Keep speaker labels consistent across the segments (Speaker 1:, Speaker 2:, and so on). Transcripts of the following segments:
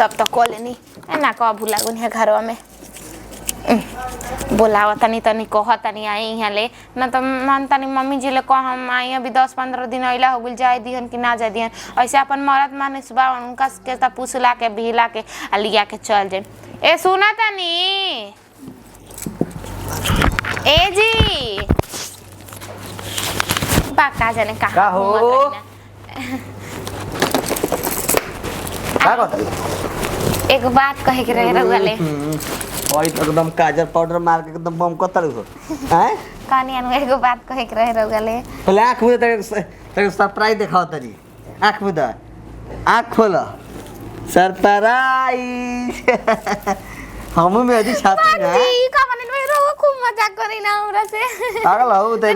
Speaker 1: सब तो कॉल लेनी ना कह भूला गुनिया घरवा में बोलावा तनी तनी कह तनी आई यहाँ ले न तो मन तनी मम्मी जी ले कह हम आई अभी 10-15 दिन अइला हो गइल जाए दिहन कि ना जाए दिहन ऐसे अपन मरद माने सुबह उनका के ता पूछला के बिहला के आ लिया के चल जाए। ए सुना तनी ए जी बाका जाने कहां
Speaker 2: का हो का कहत
Speaker 1: एक बात कहे के रहे रउले
Speaker 2: और एकदम काजल पाउडर मार के एकदम बम कतर हो हैं
Speaker 1: कानी अनु एगो बात कहे के रहे रउले
Speaker 2: पहले आंख में तेरे सरप्राइज दिखाओ तनी आंख में दा आंख खोला सरप्राइज हम में अजी छाती ना
Speaker 1: जी का माने में रो खूब मजाक करी ना हमरा से
Speaker 2: पागल हो तो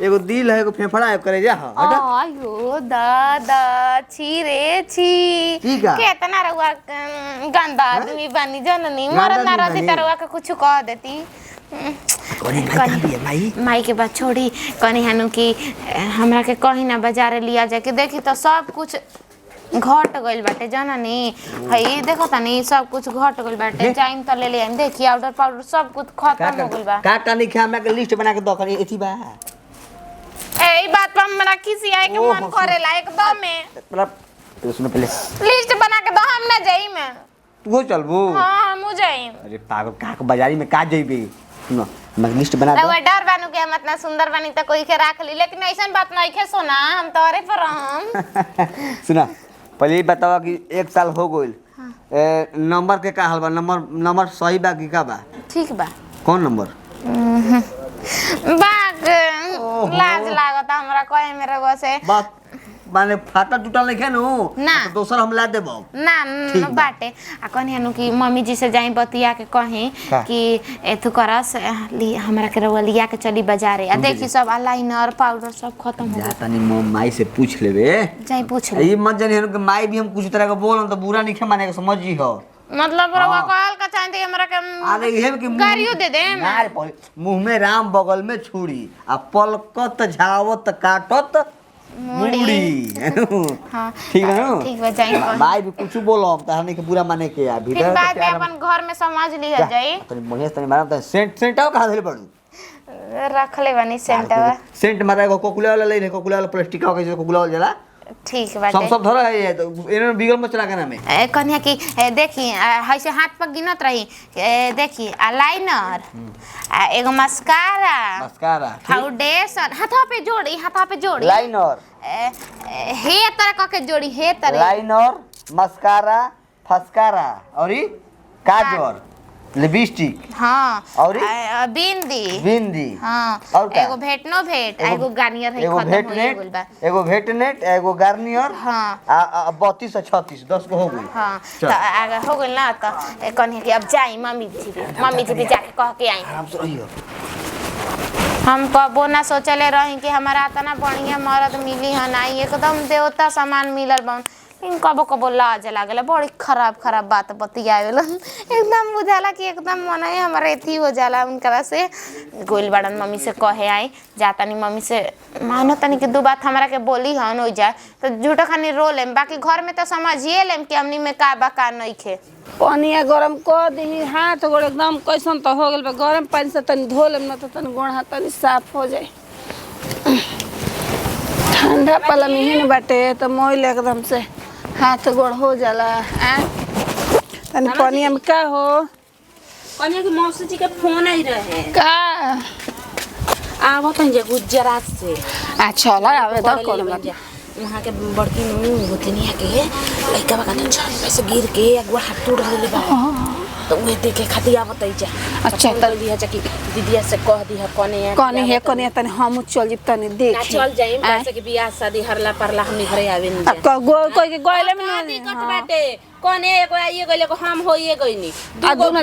Speaker 2: एगो दिल है एगो फेफड़ा है करे जा हट
Speaker 1: आयो दादा छी रे छी केतना रउआ गंदा आदमी बनी जननी मरद ना रहती त रउआ के कुछ कह देती माई के बात छोड़ी कनी हनु की हमरा के कहीं ना बाजार लिया जाके देखी तो सब कुछ घट गइल बाटे जननी हई देखो तनी सब कुछ घट गइल बाटे जाइन त ले आइम देखी पाउडर पाउडर सब कुछ खत्म हो गइल बा
Speaker 2: का कानी के हमरा के लिस्ट बना के दो कनी एथी बा
Speaker 1: ए बात पर हमरा किसी आए के मन करेला एकदम में
Speaker 2: मतलब सुनो पहले
Speaker 1: लिस्ट बना के दो हम ना जाई में
Speaker 2: तू चलबो
Speaker 1: हां हम जाई
Speaker 2: अरे पागल का बाजारी में का जइबे सुनो मैं लिस्ट बना दो
Speaker 1: रउआ डर बानू के हम इतना सुंदर बनी त कोई के राख ली लेकिन ऐसन बात नहीं खे सोना हम तोरे पर हम
Speaker 2: सुना पहले बतावा कि 1 साल हो गइल नंबर के का हाल बा नंबर सही बा कि का बा
Speaker 1: ठीक बा
Speaker 2: कौन नंबर
Speaker 1: बाग लाज लागत हमरा कहे मेरे गो से
Speaker 2: बात माने फाटा टूटल नहीं खेनु
Speaker 1: ना
Speaker 2: तो दोसर हम ला देबो
Speaker 1: ना बाटे आ कहनी हनु कि मम्मी जी से जाई बतिया के कहीं कि एथु करस हमरा के रउआ लिया के चली बाजारे आ देखी सब आईलाइनर पाउडर सब खत्म हो
Speaker 2: जा तनी माई से पूछ लेबे
Speaker 1: जाई पूछ ले
Speaker 2: ई मत जानी हनु कि माई भी हम कुछ तरह का बोलन तो बुरा नहीं माने के समझी हो
Speaker 1: मतलब रउआ कहल का चाहते हमरा के
Speaker 2: अरे ये कि
Speaker 1: गाड़ियों दे दे
Speaker 2: ना मुंह में राम बगल में छुरी आ पलकत झावत काटत मुड़ी
Speaker 1: हां
Speaker 2: ठीक है ना
Speaker 1: ठीक बा जाई
Speaker 2: माई भी कुछ बोलो त हमने के बुरा माने के आ
Speaker 1: फिर बाद में अपन घर में समझ लिया जाई
Speaker 2: तनी बढ़िया तनी मारम त सेंट आओ कहां धरे पड़ू
Speaker 1: रख ले बनी सेंटवा
Speaker 2: सेंट मारा को कोकुला वाला ले कोकुला वाला प्लास्टिक का कैसे कोकुला वाला जला
Speaker 1: ठीक बाटे
Speaker 2: सब धर है तो इने बिगल मत चला के ना में
Speaker 1: कन्या की देखी ऐसे हाथ पर गिनत रही देखी आईलाइनर एगो मस्कारा फाउंडेशन हाथा पे जोड़ी
Speaker 2: लाइनर
Speaker 1: हे तरह के जोड़ी हे तरह
Speaker 2: लाइनर मस्कारा फस्कारा और ई काजल लिपस्टिक
Speaker 1: हां
Speaker 2: और
Speaker 1: बिंदी हां
Speaker 2: और
Speaker 1: एगो भेटनो भेट एगो गार्नियर है
Speaker 2: एगो भेटनेट एगो गार्नियर
Speaker 1: हां
Speaker 2: आ 32 से 36 10 को हो गई
Speaker 1: हां तो आगे हो गइल ना तो कन्या की अब जाई मम्मी जी भी जाके कह के आई
Speaker 2: आराम से रहियो
Speaker 1: हम कबो ना सोचले रही कि हमारा इतना बढ़िया मर्द मिली है ना एकदम देवता सामान मिलल बन इन कबो लाज लागल बड़ी खराब बात बतियावेला एकदम बुझाला कि एकदम मन है हमारा एथी हो जाला उनकरा से गोइल बड़न मम्मी से कहे आई जातानी मम्मी से मानो तनी कि दो बात हमरा के बोली हन हो जाए तो झूठा खानी रो लेम बाकी घर में तो समझिए लेम कि हमनी में का बा का नहीं खे
Speaker 3: पानी गरम कर दी हाथ गोड़ एकदम कैसन तो हो गेल बा गरम पानी से तनी धो लेम ना तो तनी गोड़ हाथ तनी साफ हो जाए ठंडा पाला में बाटे तो मोइल एकदम से हाथ गोड़ हो जाला तनी पानी में का हो
Speaker 4: कन्या की मौसी जी के फोन आई रहे
Speaker 3: का
Speaker 4: आवत है गुजरात से
Speaker 3: अच्छा लगावे तो कोनो बात
Speaker 4: वहाँ के बड़की गोतनिया के लड़का बा कहते झट से गिर के एक बार हाथ टूट गइल बा तो उहे देखे खातिर आवत जा
Speaker 3: अच्छा
Speaker 4: तल दिया कि दीदिया से कह दी है
Speaker 3: कने तनी हम चल जिब तनी देख
Speaker 4: चल जाइम कैसे कि बियाह शादी हरला परला हमनी घरे आवे नहीं जा
Speaker 3: कोई के गइले में
Speaker 4: शादी कट बाटे कोने एगो आइए गइले को हम होइए गइनी
Speaker 3: दोनों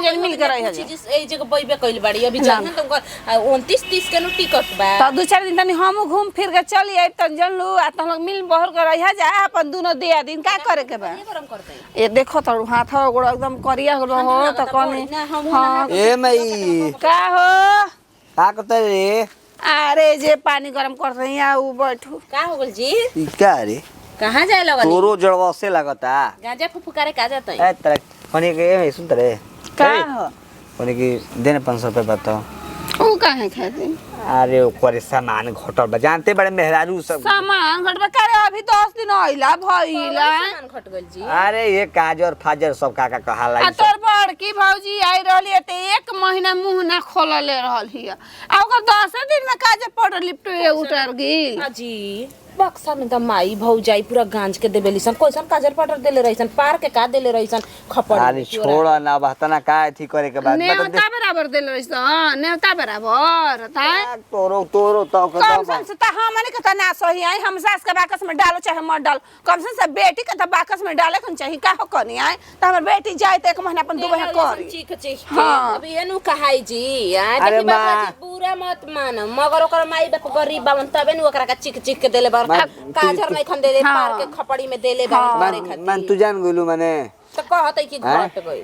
Speaker 3: जन मिल के रह जा
Speaker 4: ए जगह बइबे कइल बाड़ी अभी जान तुमको 29-30 के नु टिकट बा
Speaker 3: त 2-4 दिन तनी हम घूम फिर के चली आई त जन लो आ त लोग मिल बहर के रह जा अपन दोनों दिया दिन का करे के बा
Speaker 4: ये गरम करते
Speaker 3: ए देखो त हाथ गोड़ एकदम करिया हो त कोने हां
Speaker 2: ए मई
Speaker 3: का हो
Speaker 2: का करते रे
Speaker 3: अरे जे पानी गरम कर रही है उ बैठो
Speaker 4: का हो गल जी
Speaker 2: ई का रे
Speaker 4: कहाँ जाए लगनी
Speaker 2: तोरो जड़वा से लगता
Speaker 4: गांजा फुफुकारे का जाता है
Speaker 2: ए तेरा कोनी के सुन तरे
Speaker 3: का हो
Speaker 2: कोनी की देने 500 रुपए बताओ
Speaker 3: ऊ काहे खाती
Speaker 2: अरे ओकरे सामान घटल बा जानते बड़े मेहरारू सब
Speaker 3: सामान घटबा करे अभी 10 दिन आइला भइला
Speaker 4: सामान खट गइल जी
Speaker 2: अरे ये काजर फाजर सब काका कहाला
Speaker 3: आ तोर बड़की भौजी आई रहली त 1 महीना मुंह ना खोलले रहल हिया आ ओकर 10 दिन में काजे पड़ लिपटे उतर गेल
Speaker 4: हाजी बक्सा में त माई भौजाई पूरा गांज के देबेली सन कैसन काजर पाउडर देले रहिसन पार के का देले रहिसन खपड़
Speaker 2: अरे छोड़ ना बहतना का थी करे के बाद
Speaker 3: नेवता बराबर देले रहिस नेवता बराबर ता
Speaker 2: तोरो तोरो तो
Speaker 3: कम से त हमने के त ना सही आई हम सास के बाकस में डालो चाहे मत डाल कम से बेटी के त बाकस में डाले कन चाहिए का हो कनी आई त हमर बेटी जाए त 1 महीना अपन 2 महीना करी
Speaker 4: चीख चीख
Speaker 3: हाँ।
Speaker 4: अब एनु कहाई जी
Speaker 2: अरे
Speaker 4: देखी बाबा
Speaker 2: माँ।
Speaker 4: जी पूरा मत मान मगर ओकर माई बाप गरीब बावन तबे नु ओकरा का चीख चीख के देले बार काजर नहीं खन दे
Speaker 3: हाँ।
Speaker 4: पार के खपड़ी में देले बार मारे खातिर
Speaker 2: मन तू जान गेलू माने
Speaker 4: त कहतै कि घट गई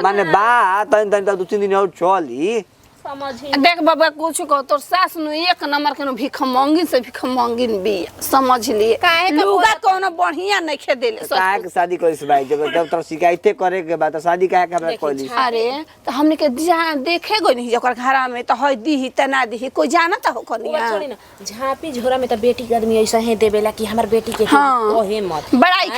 Speaker 2: माने बा तन तन 2-3 दिन और चली
Speaker 4: समझी
Speaker 3: देख बाबा कुछ को तोर सास नु 1 नंबर के नु भीख मांगिन से भीख मांगिन भी समझ लिए
Speaker 4: काहे के
Speaker 3: लुगा कोनो बढ़िया नहीं खे देले
Speaker 2: काहे के शादी करिस भाई जब तर शिकायते करे के बाद शादी काहे के हमरा कहली
Speaker 3: अरे तो हमने के जहाँ देखे गई नहीं ओकर घरा में तो है दी त ना दी कोई जानता हो कनिया
Speaker 4: छोड़ी ना झापी झोरा में त बेटी के आदमी ऐसा है देवेला कि हमर बेटी के
Speaker 3: हाँ।
Speaker 4: ओहे मत
Speaker 3: बड़ाई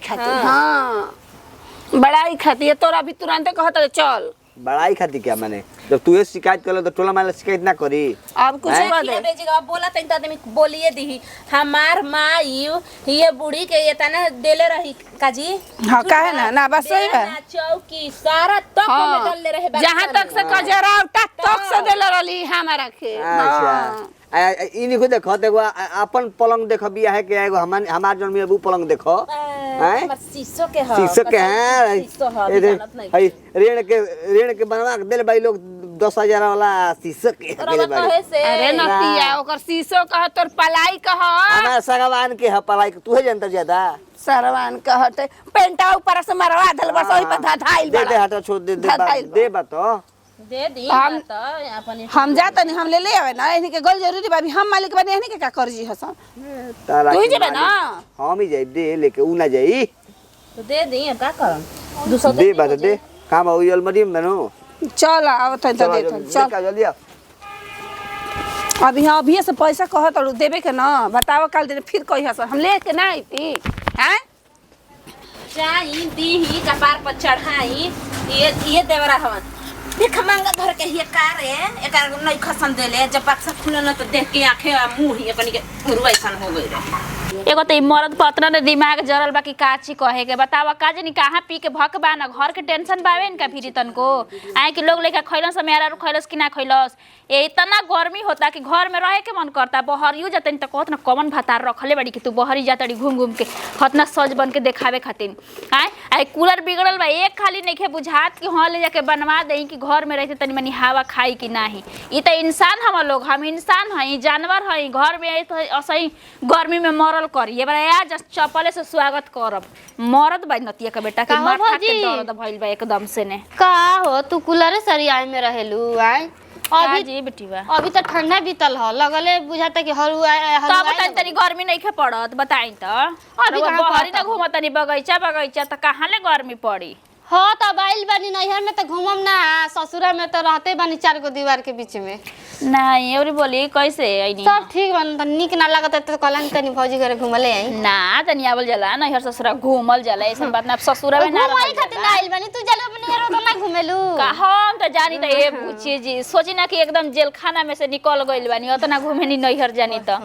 Speaker 3: खाती हां बड़ाई खाती तोरा भी तुरंत कहत चल
Speaker 2: बड़ाई खाती क्या माने जब तू ये शिकायत करलो तो टोला माला शिकायत ना करी
Speaker 3: अब कुछ
Speaker 2: हैं?
Speaker 3: कर दे
Speaker 4: बेजीगा बोला त त आदमी बोलिए दी हमार माई ये बूढ़ी के ये तना देले रही काजी
Speaker 3: हां काहे ना बस सही है
Speaker 4: बेलना, चौकी सारा तक में डालले रहे
Speaker 3: जहां तक से कजरावटा तक से देले रहली हमारा के
Speaker 2: अच्छा इनी को देखो देखो अपन पलंग देखो बिया है के एगो हमार जन में अबू पलंग देखो हैं
Speaker 4: हमर शीशो के ह
Speaker 2: शीशो के हैं
Speaker 4: शीशो ह
Speaker 2: ए दे
Speaker 4: जानत नहीं
Speaker 2: हई ऋण के बनवा के देले भाई लोग 10,000 वाला शीशो के देले
Speaker 4: रवा
Speaker 2: भाई
Speaker 4: कहे से
Speaker 3: अरे नतिया ओकर शीशो कह तोर पलाई कह
Speaker 2: हमार सगवान के ह पलाई तू है जानता ज्यादा
Speaker 3: सरवान कहते पेंटा ऊपर से मरवा दल बस ओही पर धाइल
Speaker 2: दे दे हटा छोड़ दे दे बात
Speaker 4: दे दी
Speaker 3: हम-
Speaker 4: त अपन
Speaker 3: हम जाता नहीं हम ले आवे ना इन्हीं के गल जरूरी बा अभी हम मालिक बने इन्हीं के का कर्जी हसन
Speaker 2: तारा
Speaker 3: तू ही
Speaker 2: के
Speaker 3: जेबे ना
Speaker 2: मालिक। हम ही जाई दे लेके ऊ ना जाई
Speaker 4: तो दे दी अब का करम 200
Speaker 2: दे बात दे काम हो अलमारी में बनो
Speaker 3: चल आवत है तो दे चल
Speaker 2: जल्दी आ
Speaker 3: अभी से पैसा कहत और देबे के ना बताओ कल दिन फिर कही हसन हम ले के ना आई हैं
Speaker 4: चाही दी ही कपार पर चढ़ाई ये देवरा हवन देख मांगा घर के ये कार है एकर नहीं खसन देले जब बक्सा खुलल त देख के आंखें मुंह ही अपनी के रुइसन हो गई रे
Speaker 5: एगो तो मरद पतना ने दिमाग जरल बा कि काची कहे के बतावा का जनी कहाँ पी के भक बा ना घर के टेंशन बावे इनका फिर तनको आए कि लोग लेके खैलस मेरा खैलस कि ना खैलस ये इतना गर्मी होता कि घर में रहे के मन करता बहरियो जातनी त कहत ना कमन भातार रखले बड़ी कि तू बहरी जातड़ी घूम घूम के हतना सज बन के देखावे खातिर आए कूलर बिगड़ल बा एक खाली नइखे बुझात कि हाँ ले जाके बनवा देई कि घर में रहते तनी मनी हवा खाई कि नाही ई त इंसान हम लोग हम इंसान हई जानवर हई घर में असही गर्मी में मरल करी ये बार आज चपले से स्वागत करब मरद बा नतिया के बेटा के
Speaker 1: का हो
Speaker 5: माथा के
Speaker 1: भौजी?
Speaker 5: दर्द भइल बा एकदम से ने
Speaker 1: का हो तू कूलरे सरियाए में रहेलू आय अभी
Speaker 5: जी बेटी बा
Speaker 1: अभी तो ठंडा बीतल ह लगले बुझाता कि
Speaker 5: तब बताई तनी गर्मी नहीं खे पड़त बताई त अभी
Speaker 1: कहाँ
Speaker 5: बहरी
Speaker 1: पड़त
Speaker 5: न घूमत तनी बगैचा बगैचा त कहाँ ले गर्मी पड़ी
Speaker 1: हाँ तब आइल बानी नैहर में तो घूमम ना ससुरा में तो रहते बानी 4 गो दीवार के बीच में
Speaker 5: नहीं और बोली कैसे आईनी
Speaker 1: सब ठीक बन त निक ना लगत तो कहलन तनी भौजी घरे घूमले आई
Speaker 5: ना तनी आवल जाला नैहर ससुरा घूमल जाला ऐसन बात ना ससुरा में ना
Speaker 1: घूमई
Speaker 5: रहल
Speaker 1: खातिर
Speaker 5: जाला।
Speaker 1: आइल बानी तू जले अपने यार तो ना घूमेलू
Speaker 5: का हम त जानी त ए पूछे जी सोची ना कि एकदम जेल खाना में से निकल गइल बानी उतना घूमे नी नैहर जानी त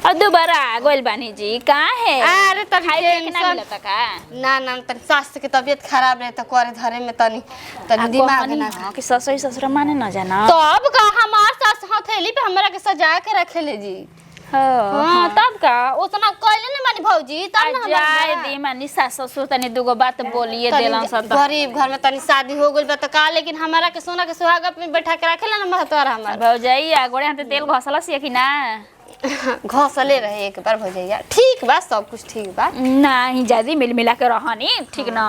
Speaker 5: और दोबारा गइल बानी जी कहाँ है
Speaker 1: अरे तनी
Speaker 5: खाई पिए के ना
Speaker 1: टेंशन
Speaker 5: मिलता का
Speaker 1: ना ना तनी स्वास्थ्य के तबीयत खराब रहे तो करे धरे में तनी तनी दिमाग ना
Speaker 5: कि ससुर ससुरा माने न जाना
Speaker 1: तब का हमार सास हथेली पे हमरा के सजा के रखेले जी हाँ तब का उतना कहले ना मानी भौजी तब ना
Speaker 5: जाए दी मानी सास ससुर तनी दुगो बात बोलिए देलन सब
Speaker 1: गरीब घर में तनी शादी हो गइल बा त का लेकिन हमारा के सोना के सुहाग में बैठा के रखेला ना महतवार हमार
Speaker 5: भौजाइया गोड़े हाथे तेल घसला से कि ना
Speaker 1: घसले रहे एक बार भौजैया ठीक बा सब कुछ ठीक बा
Speaker 5: नहीं ज्यादा मिल मिला के रहनी ठीक ना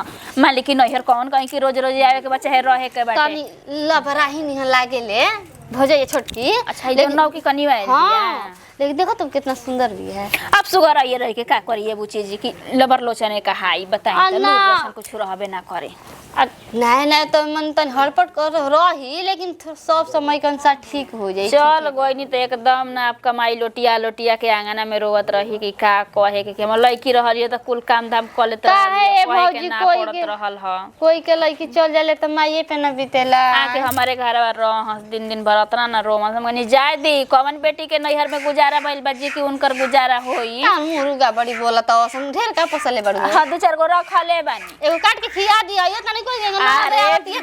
Speaker 5: मालिक की नैहर कौन कहीं की रोज रोज आवे के बच्चा है रहे के बाटे
Speaker 1: तनी लबराही निहन लागेले भौजैया छोटकी
Speaker 5: अच्छा ये नौ की कनिवा है
Speaker 1: हाँ
Speaker 6: लेकिन देखो तुम कितना सुंदर भी है।
Speaker 5: अब सुगर आइए रह के का करिए बुची जी की लबर लोचने का हाई बताई तो लोग वैसन कुछ रहबे ना करे।
Speaker 6: नहीं नहीं तो मन तन हड़पट कर रही, लेकिन सब समय के अनुसार ठीक हो जाई।
Speaker 5: चल गोइनी तो एकदम ना आप कमाई लोटिया लोटिया के आंगना में रोवत रही कि का कहे के हम लड़की रहलिए तो कुल काम धाम कर लेत
Speaker 6: काहे भौजी
Speaker 5: ना
Speaker 6: कोई
Speaker 5: पड़त
Speaker 6: के
Speaker 5: रहल ह
Speaker 6: कोई के लड़की चल जाले तो माये पे न बीतेला।
Speaker 5: आके हमारे घर रह दिन दिन भर उतना ना रोम हम कहनी जाए दी कवन बेटी के नैहर में गुजारा भइल बाजी कि उनकर गुजारा होई।
Speaker 6: मुर्गा बड़ी बोलत औसन ढेर का पसले बड़ू।
Speaker 5: हां दो चार गो रखले बानी
Speaker 6: एगो काट के खिया दिया ये तनी कोई जगह मार दे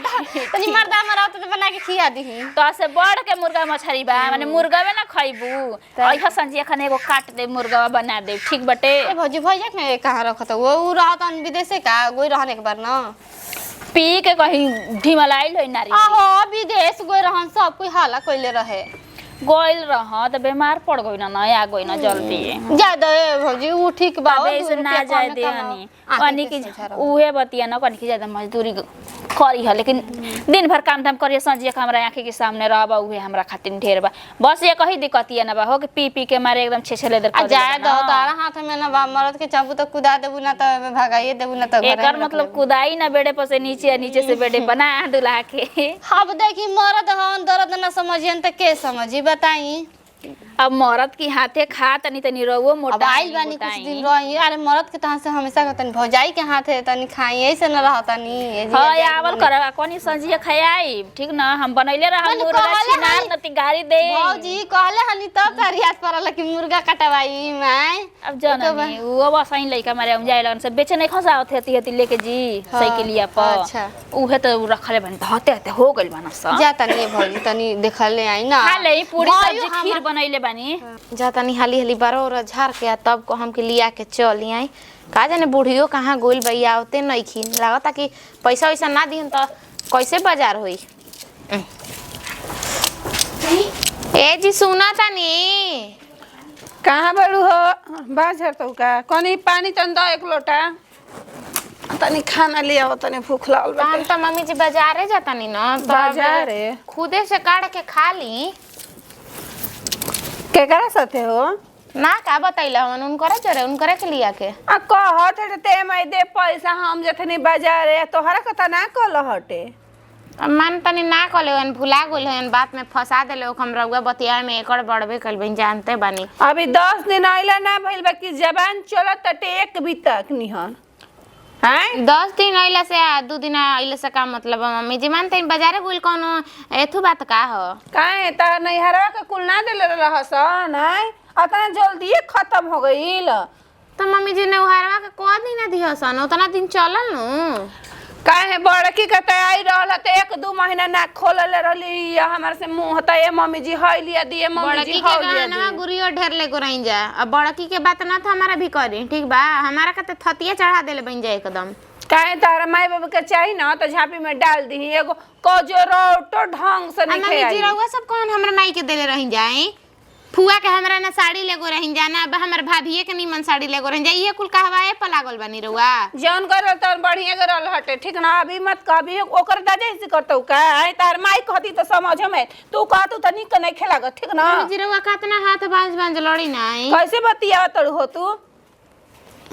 Speaker 6: तनी मर्दा मरात तो बना के खिया दी।
Speaker 5: तो से बढ़ के मुर्गा मछरी बा माने मुर्गावे ना खइबू ऐहा संजी एखन एगो काट दे मुर्गावा बना दे ठीक बटे।
Speaker 6: ए भौजी भैया के कहां रखत वो रहतन विदेशे का गोई रहन एक बार ना
Speaker 5: पी के कहीं ढिमलाइल होई नारी।
Speaker 6: आहो विदेश गोई रहन सब कोई हाला कइले रहे
Speaker 5: गोइल रह त बीमार पड़ गई ना आ गई ना जल्दी
Speaker 6: जा दे भौजी उ ठीक बा
Speaker 5: ऐसे ना जाए दे हनी की उहे बतिया ना कनी की ज्यादा मजदूरी करी है लेकिन दिन भर काम धाम करिए संजिया के हमरा आंखी के सामने रहबा उहे हमरा खातिर ढेर बा बस ये कही दिक्कतिया ना बा हो के पी पी के मारे एकदम छेछले दर कर
Speaker 6: जाए दो तारा हाथ में ना बा मरद के चाबू तो कुदा देबू ना तो भगाइए देबू ना तो घर
Speaker 5: एकर मतलब कुदाई ना बेड़े पर से नीचे से बेड़े बना दुला के।
Speaker 6: अब देखी मरद हन दर्द ना समझियन त के समझी बताई।
Speaker 5: अब मरद की हाथे खा तनी तनी रहो मोटा
Speaker 6: अब आइल बानी कुछ दिन रही अरे मरद के तहां से हमेशा कहतन भौजाई के हाथे तनी खाई ऐसे न रहतनी ए जी
Speaker 5: हां आवल कर कोनी संजिया खयाई ठीक ना हम बनैले रह मुर्गा छिनार नती गाड़ी दे
Speaker 6: भौजी कहले हनी तब तरियात परल कि मुर्गा कटवाई मैं
Speaker 5: अब जननी वो बसाई लइका मारे हम जाए लगन से बेचे नहीं खसावत हेती हेती लेके जी साइकिलिया पर।
Speaker 6: अच्छा
Speaker 5: उहे तो रखले बन हते हो गइल बना स
Speaker 6: जा तनी भौजी तनी देखले आई ना
Speaker 5: खा ले पूरी सब्जी खीर बनैले बानी
Speaker 1: जा तनी हाली हाली बारो और झाड़ के तब को हम के लिया के चली आई का जाने बुढ़ियो कहाँ गोइल भैया होते नहीं खी लागता कि पैसा वैसा ना दिहन तो कैसे बाजार होई। ए जी सुना तनी
Speaker 3: कहाँ बड़ू हो बाजार तो का कोनी पानी तन दो एक लोटा तनी खाना लिया हो तनी भूख लागल बा।
Speaker 1: हम तो मम्मी जी बाजारे जातानी ना तो
Speaker 3: बाजारे
Speaker 1: खुदे से काट के खा ली।
Speaker 3: केकरा साथे हो
Speaker 1: ना का बतैला हमन उनकरे चरे उनकरे के लिया के
Speaker 3: आ कहत है ते मैं दे पैसा हम जथनी बाजारे तोहरा कता ना कहल हटे
Speaker 1: मन तनी ना कले हन भुला गेल हन बात में फंसा देले हम रउआ बतिया में एकड़ बढ़बे कल बन जानते बानी।
Speaker 3: अभी 10 दिन आइला ना भइल बा कि जबान चलत तटे एक भी तक निहन हैं
Speaker 1: 10 दिन आइला से 2 दिन आइला से का मतलब मम्मी जी मानते बाजारे गुल कोनो एथु बात का हो
Speaker 3: काहे त नैहरवा के कुल ना देले रहस नहीं अतना जल्दी खत्म हो गइल
Speaker 1: तो मम्मी जी ने उहारवा के को दिन दिहसन उतना दिन चलल नु
Speaker 3: काहे बड़की के तैयारी रहल त 1-2 महीना ना खोलले रहली हमर से मुंह त ए मम्मी जी हई लिया दिए मम्मी जी हई लिया
Speaker 1: ना गुरियो ढेर ले गोरइन जा अब बड़की के बात ना था हमारा भी करी ठीक बा हमारा का त थतिया चढ़ा देले बन जाए एकदम
Speaker 3: काहे तारा माई बाबू के चाही ना तो झांपी में डाल दी एगो कजरोटो ढंग से नहीं
Speaker 1: मम्मी जी रउआ सब कौन हमरा माई के देले रहिन जाए फुआ के हमरा ना साड़ी लेगो रहिन जाना अब हमर भाभीए के निमन साड़ी लेगो रहिन जा ये कुल कहवाए पर लागल बानी रउआ
Speaker 3: जौन करल त बढ़िया करल हटे ठीक ना अभी मत कभी ओकर दादा से करतौ का आई तार माई कहती तो समझ में तू कहतू त निक नहीं खेलाग ठीक ना
Speaker 1: मम्मी जी रउआ कतना हाथ बांझ लड़ी नाई
Speaker 3: कैसे बतिया तड़ हो तू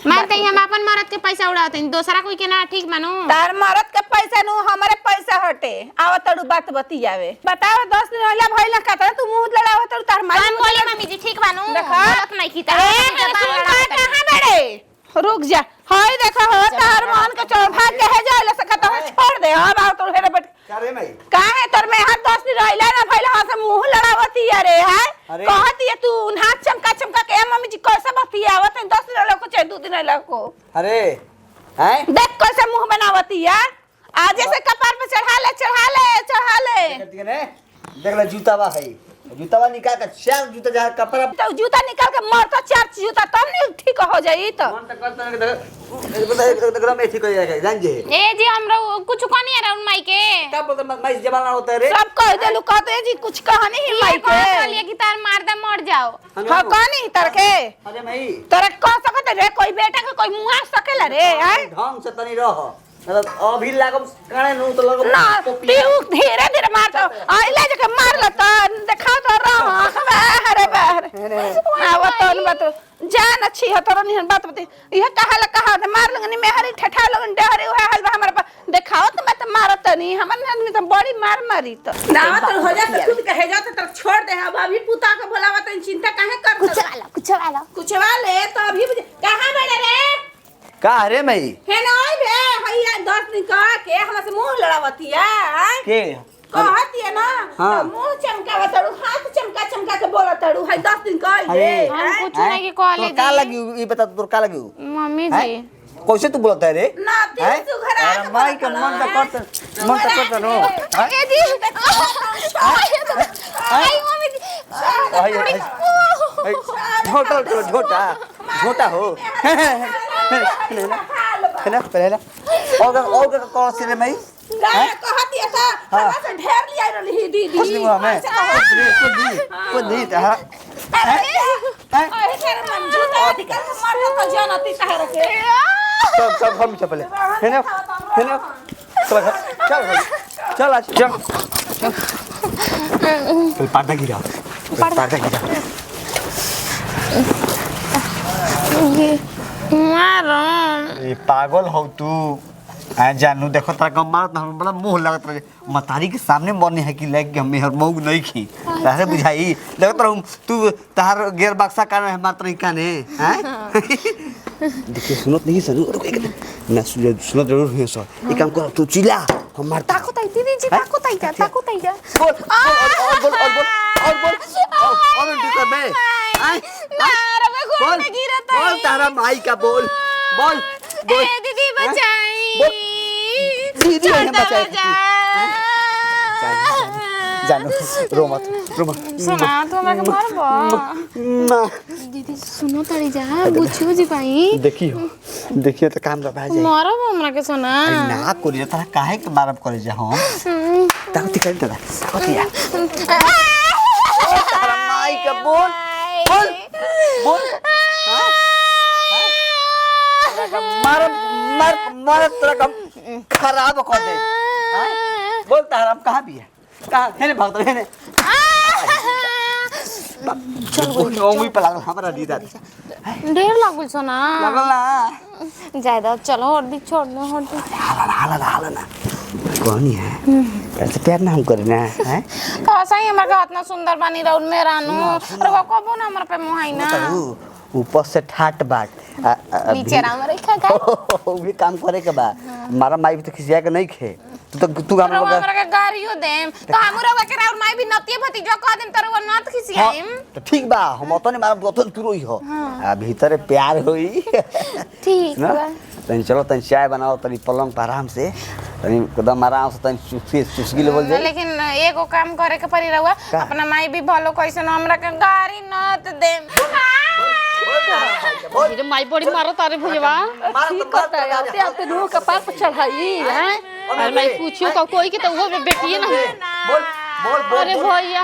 Speaker 1: मानते हम अपन मरद के पैसा उड़ाते दूसरा कोई के ना ठीक मानू
Speaker 3: तार मरद के पैसा नु हमारे पैसा हटे आव तड़ू बात बतियावे बताओ 10 दिन होला भइला का तू मुंह लड़ाव तड़ तार माई
Speaker 1: बोली मम्मी जी ठीक बानू
Speaker 3: देखा
Speaker 1: गलत नहीं की
Speaker 3: कहां बड़े रुक जा हाय देखा हो तार मान के चौभा के है जाले सकत हो छोड़ दे अब आओ तोड़ हेरे बट
Speaker 2: अरे मई
Speaker 3: काहे तोर में हर 10 दिन रहला ना भइला हां से मुंह लड़ावती अरे है कहती है तू हाथ चमका के मम्मी जी कैसे बतियावत 10 दिन रहला को चाहे 2 दिन रहला को
Speaker 2: अरे हैं
Speaker 3: देख कैसे मुंह बनावती है आज से कपार पे चढ़ा ले
Speaker 2: देख ले जूतावा है जूतावा निकाल के चार जूता जहां कपड़ा
Speaker 3: तो जूता निकाल के मारता 4 जूता तब नहीं ठीक हो जाई तो
Speaker 2: मन तक करता है एकदम ऐसे कर जाएगा जान जे
Speaker 1: ए जी हमरा कुछ कहनी है राउन माई के
Speaker 2: क्या बोलते माई जमाना होता है रे
Speaker 3: सब कह देलु कहते जी कुछ कहानी ही माई के
Speaker 1: कहलिए कि तार मारदा मर जाओ
Speaker 3: हां कहानी तर के
Speaker 2: अरे मई
Speaker 3: तोरा कह सकत रे कोई बेटा के कोई मुआ सकेला रे हैं
Speaker 2: ढंग से तनी रह अभी लागम काने नु तो लगम
Speaker 3: ना तू धीरे धीरे मार तो आइले जके मार ल तो देखा तो रह अरे बाहर आवतन बात जान अच्छी है तोर निहन बात बती यह कहा मार लगनी मेहरी ठठा लगन डहरी ओए हाल हमरा देखाओ तो मैं तो मारत नहीं हमन आदमी तो बड़ी मार मारी तो दावत हो जा तो खुद कहे जा तो छोड़ दे अब अभी पुता के बोलावत चिंता काहे कर कुछ वाले तो अभी कहां बड़े रे
Speaker 2: का रे मई
Speaker 3: है ना ओए बे भैया 10 दिन कह के हमरा से मुंह लड़ावतिया
Speaker 2: के
Speaker 3: कहती है ना
Speaker 2: हाँ।
Speaker 3: मुंह चमकावत तड़ू हाथ चमका के बोलत तड़ू है 10 दिन कह दे
Speaker 1: हम कुछ नहीं के कहले
Speaker 2: तो का लगी ये बता तोर का लगी
Speaker 1: मम्मी जी
Speaker 2: कैसे तू बोलता है रे
Speaker 3: ना तू घर आ
Speaker 2: अरे माई के मन तो करता नो
Speaker 3: ए दी आई मम्मी
Speaker 2: झोटा हो है ना पहले और कौन से रे मई
Speaker 3: कहती है सा हमरा से ढेर लिया रही दीदी
Speaker 2: कुछ नहीं हुआ मैं कुछ नहीं था
Speaker 3: अरे तेरे मंजू तो अधिकार मार तो जानती तहर के
Speaker 2: सब हम चपले है ना चल आज चल पर्दा गिरा
Speaker 1: मारो
Speaker 2: ये पागल हो तू आ जानू देखो तारा कम मारत हम बड़ा मुंह लगत रहे मतारी के सामने मरने है कि लाग के हम हर मौग नहीं खी तारे बुझाई लगत रहूं तू तार गेर बक्सा काने है मात्र नहीं काने हैं देखिए सुनत नहीं सुनो रुक एक ना सुनत जरूर है सर एक काम कर तू चिल्ला हम मार
Speaker 1: ताको ताई दीदी जी ताको ताई जा
Speaker 2: बोल और दिक्कत में बोल बोल तारा माई का बोल
Speaker 1: दीदी बचाई
Speaker 2: दीदी ने बचाई जानो रो मत
Speaker 1: सुना तो हमरा के मारबो दीदी सुनो तारी जा बुझियो जी भाई
Speaker 2: देखिए तो काम रहा जाए
Speaker 1: मारबो हमरा के सुना
Speaker 2: ना कोरी तारा काहे के मारब करे जा हम ताकती कर दादा कतिया तारा माई का बोल मार तेरा काम खराब कर दे बोल तारा कहाँ भी है कहाँ है भाग तो है चल वो पे लागल हमरा दीदा
Speaker 1: ढेर लागल सोना
Speaker 2: लागल ना
Speaker 1: ज्यादा चलो और भी छोड़ दो
Speaker 2: हाला ना कौन है ऐसे प्यार ना हम करे ना हैं
Speaker 1: का सही हमरा का इतना सुंदर बानी राउल में रानू अरे वो कबो ना हमरा पे मुहाई ना
Speaker 2: ऊपर से ठाट बाट
Speaker 1: नीचे राम रेखा का
Speaker 2: वो भी काम करे के बा हमारा माई भी तो खिसिया के नहीं खे तू
Speaker 1: हमरा के गाड़ियो देम तो हमरा के राउल माई भी नतिए भतीजो कह देम तरवा नत खिसियाम
Speaker 2: तो ठीक बा हम तो नहीं मारा तो तू रोई हो भीतर प्यार होई
Speaker 1: ठीक बा
Speaker 2: तनी चलो तनी चाय बनाओ तनी पलंग पर आराम से तनी एकदम आराम से तनी चुस्की लेवल जाए
Speaker 1: लेकिन एगो काम करे के पड़ी रहुआ अपना माई भी भलो कैसे हमरा के गाड़ी नत देम
Speaker 6: मेरे माई बड़ी मारो तारे भैया
Speaker 3: आते नो कपार पर चढ़ाई हैं
Speaker 6: अरे मैं पूछियो का कोई के तो वो बेटिए ना
Speaker 2: बोल
Speaker 6: अरे भैया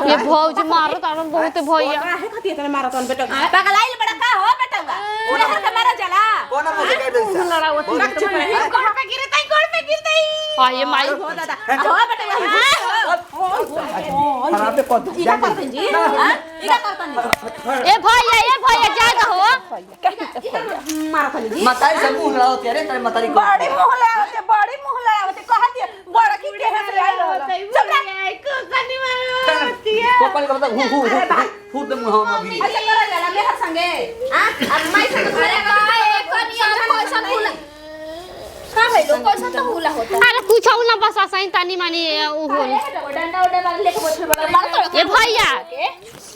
Speaker 6: ये भौज मारो तारे बहुत भैया
Speaker 3: काहे खाती तने मारतन बेटा पगलाइल बड़ा का हो बेटा ओने हाथ मारा जला
Speaker 2: कौन मुझे कह दे
Speaker 3: लड़ावत चुप रही
Speaker 1: गोड़ पे गिरतई
Speaker 6: आ ये माई
Speaker 3: हो दादा हो बेटा
Speaker 2: खराब पे कौन
Speaker 3: इका करतन जी इका करतन
Speaker 6: ए भैया ज्यादा हो
Speaker 3: मारतन जी
Speaker 2: मतारी से मुंह लड़ाओ तेरे तेरे मतारी को
Speaker 3: बड़ी मोहल्ला आवते कहती बड़ा की के है आई रहल
Speaker 2: कोपल का मतलब फूट दे मुंह में भी
Speaker 3: अच्छा करा जाला मेहर संगे हां अब माई संगे करे का कनिया पैसा भूला का भइलो पैसा तो भूला होता
Speaker 6: अरे कुछ ना बस आसाई तानी मानी उ हो
Speaker 3: डंडा उडे बाग लेके बैठल बड़ा मार
Speaker 6: ए भैया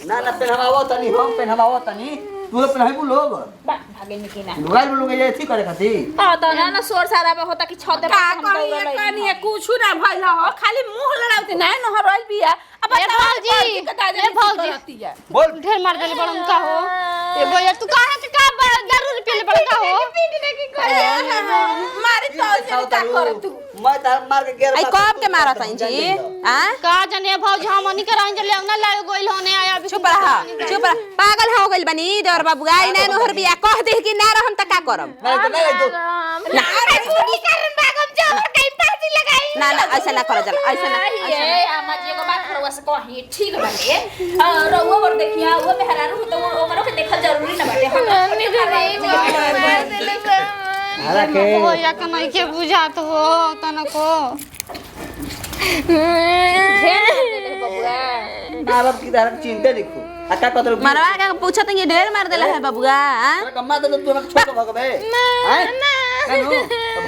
Speaker 2: ना पहनावा तनी हम पहनावा तनी तू पहनाइबू लोग
Speaker 3: भागे निकिना
Speaker 2: लुगाई लोग ये ठीक करे खाती
Speaker 3: हां तो ना शोर सारा होता कि छत पे हम दौड़ल कनिया कुछ ना भइला हो खाली मुंह लड़ावते ना न रहल बिया अब
Speaker 6: ए भौजी
Speaker 2: बोल
Speaker 6: ढेर मार देले बड़ उनका हो ए भैया तू काहे के का जरूर पीले बड़ का हो
Speaker 3: मारी तो
Speaker 2: खाओ तारू मैं तार मार के गेर
Speaker 4: आई कब के मारत हई जी हां
Speaker 6: का जाने भौज हमनी के रही जले ना लाग गइल होने आया अभी
Speaker 4: चुप रह पागल हो गइल बनी देवर बाबू आई ना नोहर बिया कह दे कि ना रहम त का करम
Speaker 2: नहीं तो
Speaker 4: ना ऐसा ना कर जाला ऐसा ना
Speaker 5: ए अम्मा जी को बात करवा से कही ठीक बाटे और वो और देखिया वो मेहरारू हो तो ओकरो के देखल जरूरी ना बाटे
Speaker 6: भैया के नहीं के बुझात हो तनको
Speaker 2: माँ बाप की तरफ चिंता देखो अका कदर
Speaker 4: मरवा के पूछत ये ढेर मार देला है बबुआ हां
Speaker 2: कम्मा तो तू छोड़ भगबे हैं ना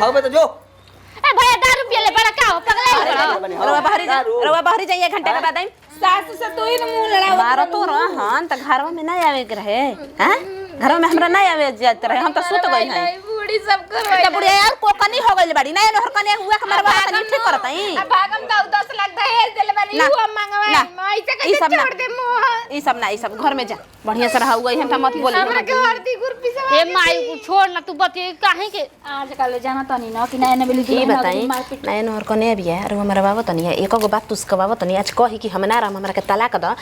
Speaker 2: भगबे तो जो
Speaker 6: ए भैया दारू पिए ले बड़ा का हो पगला
Speaker 4: रवा बाहरी जाइए घंटे के बाद आई
Speaker 3: सास से तू ही न मुंह लड़ा
Speaker 4: मारो तो रहन त घरवा में ना आवे के रहे हैं घरवा में हमरा ना आवे जात रहे हम त सुत गइल हैं
Speaker 6: बूढ़ी सब करवा
Speaker 4: त बुढ़िया यार कोकनी हो गइल बाड़ी ना नहर कने हुआ के मरवा तनी ठीक करत हई
Speaker 3: अब भागम तो 10 लाख दहेज देले बानी
Speaker 4: ना,
Speaker 3: वो मंगवाई
Speaker 4: ना,
Speaker 3: मैं ऐसे
Speaker 4: ई
Speaker 3: कैसे
Speaker 4: सब ना।
Speaker 3: छोड़ दे मुंह
Speaker 4: ई सब ना ई सब घर में जा बढ़िया से रहा हुआ हम मत बोली
Speaker 3: हमरा के हरती गुरपी सब
Speaker 6: ए माई को छोड़ ना तू बतिए काहे के
Speaker 5: आजकल जाना तनी ना कि नया नया
Speaker 4: ई बताई नया नहर कने बिया अरे हमरा बाबा तनी एको गो बात तुस कबावा तनी आज कही कि हम ना राम हमरा के तलाक द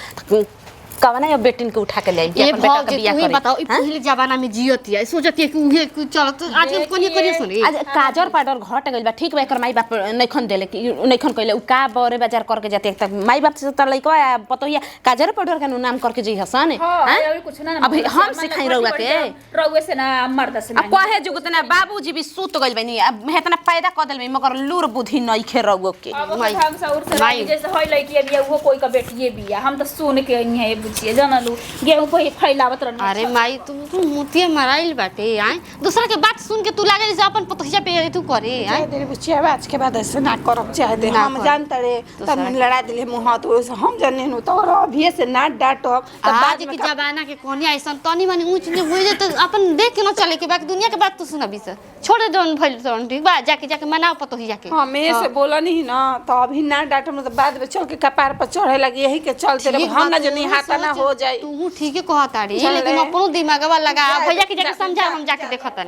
Speaker 4: कवना या बेटिन के उठा के ले
Speaker 6: ये
Speaker 4: अपन बेटा
Speaker 6: भौज
Speaker 4: के बियाह
Speaker 6: तू ही
Speaker 4: करे
Speaker 6: बताओ ई पहले जमाना में जियती है सोचती है कि उहे चलत आज कोनी कोनी सुनी
Speaker 4: आज काजर पाउडर घट गइल बा ठीक बा एकर माई बाप नइखन देले कि नइखन कइले उ का बरे बाजार करके जाते एक त माई बाप से त लइको पतोहिया काजर पाउडर के नाम करके जी हसन
Speaker 5: हां अभी कुछ ना
Speaker 4: अभी हम सिखाई रउआ के
Speaker 5: रउए से ना मर्द से ना
Speaker 4: अब कहे जुगत ना बाबूजी भी सुत गइल बनी अब हेतना पैदा क देल मगर लूर बुद्धि नइखे रउआ के
Speaker 5: अब हम सौर से रही जैसे होई लइकी बिया वो कोई का बेटिए बिया हम त सुन के नहीं है बुझिए जानलू गेहूं को ही फैलावत रहन
Speaker 6: अरे माई तू मुतिए मराइल बाटे आए दूसरा के बात सुन के तू लागे जैसे अपन पतोहिया पे तू करे आए
Speaker 3: तेरे बुचिया आज के बाद ऐसे ना करब चाहे दे
Speaker 6: ना
Speaker 3: हम
Speaker 6: कर।
Speaker 3: जानत रे तब मन लड़ा दिले मुंह तो हम जाने नु तो अभी से ना डांटब तब
Speaker 6: आज
Speaker 3: बाद
Speaker 6: के
Speaker 3: में
Speaker 6: जमाना के कोनी ऐसा तनी मनी ऊंच नीच हो जाए तो अपन देख के न चले के बाकी दुनिया के बात तू सुन अभी से छोड़ जोन भइल जोन ठीक बा जाके मनाओ पतोहिया के
Speaker 3: हमें से बोला नहीं ना तो अभी ना डांटब तो बाद में चल के कपार पर चढ़े लगी यही के चलते रे हम ना जनी हाथा ना हो जाए
Speaker 6: तू ठीक है कहताड़ी लेकिन अपनो दिमागवा लगा भैया के जाके समझा हम जाके देखतानी